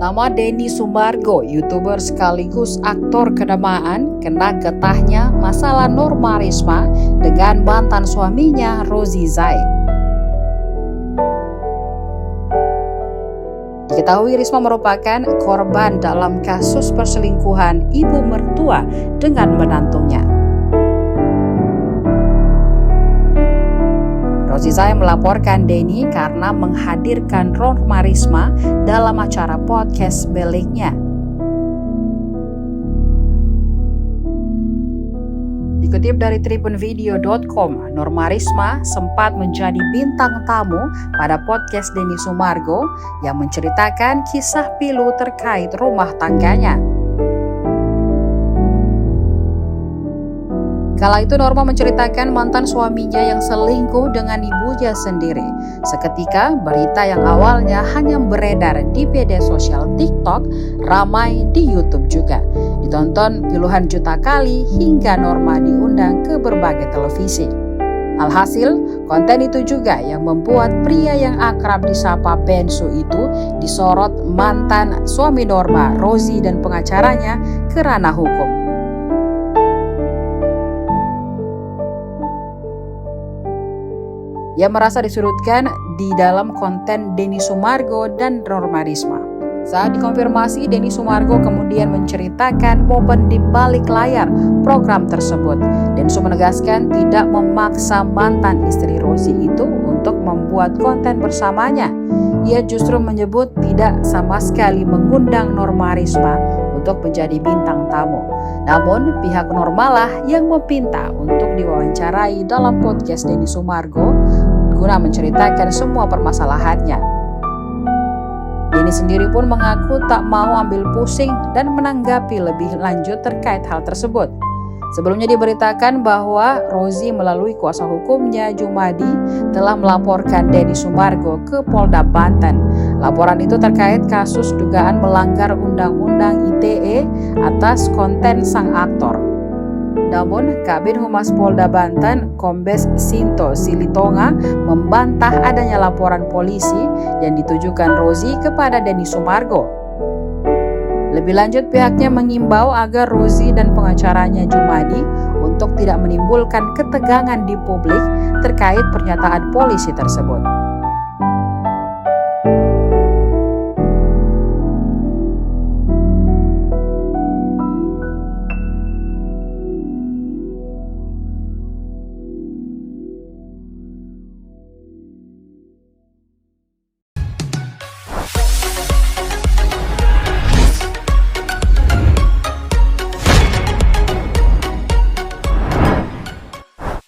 Nama Denny Sumargo, YouTuber sekaligus aktor kenamaan, kena getahnya masalah Norma Risma dengan mantan suaminya Rozi Zai. Diketahui Risma merupakan korban dalam kasus perselingkuhan ibu mertua dengan menantunya. Rozi Zai melaporkan Denny karena menghadirkan Norma Risma dalam acara podcast miliknya. Dikutip dari tribunvideo.com, Norma Risma sempat menjadi bintang tamu pada podcast Denny Sumargo yang menceritakan kisah pilu terkait rumah tangganya. Kala itu Norma menceritakan mantan suaminya yang selingkuh dengan ibunya sendiri. Seketika berita yang awalnya hanya beredar di media sosial TikTok ramai di YouTube juga. Ditonton puluhan juta kali hingga Norma diundang ke berbagai televisi. Alhasil, konten itu juga yang membuat pria yang akrab disapa Bensu itu disorot mantan suami Norma, Rozi dan pengacaranya ke ranah hukum. Ia merasa disurutkan di dalam konten Denny Sumargo dan Norma Risma. Saat dikonfirmasi, Denny Sumargo kemudian menceritakan momen di balik layar program tersebut. Densu menegaskan tidak memaksa mantan istri Rozi itu untuk membuat konten bersamanya. Ia justru menyebut tidak sama sekali mengundang Norma Risma untuk menjadi bintang tamu. Namun pihak Norma lah yang meminta untuk diwawancarai dalam podcast Denny Sumargo guna menceritakan semua permasalahannya. Denny sendiri pun mengaku tak mau ambil pusing dan menanggapi lebih lanjut terkait hal tersebut. Sebelumnya diberitakan bahwa Rozi melalui kuasa hukumnya Jumadi telah melaporkan Denny Sumargo ke Polda Banten. Laporan itu terkait kasus dugaan melanggar Undang-Undang ITE atas konten sang aktor. Namun, Kabid Humas Polda Banten, Kombes Sinto Silitonga, membantah adanya laporan polisi yang ditujukan Rozi kepada Denny Sumargo. Lebih lanjut, pihaknya mengimbau agar Rozi dan pengacaranya Jumadi untuk tidak menimbulkan ketegangan di publik terkait pernyataan polisi tersebut.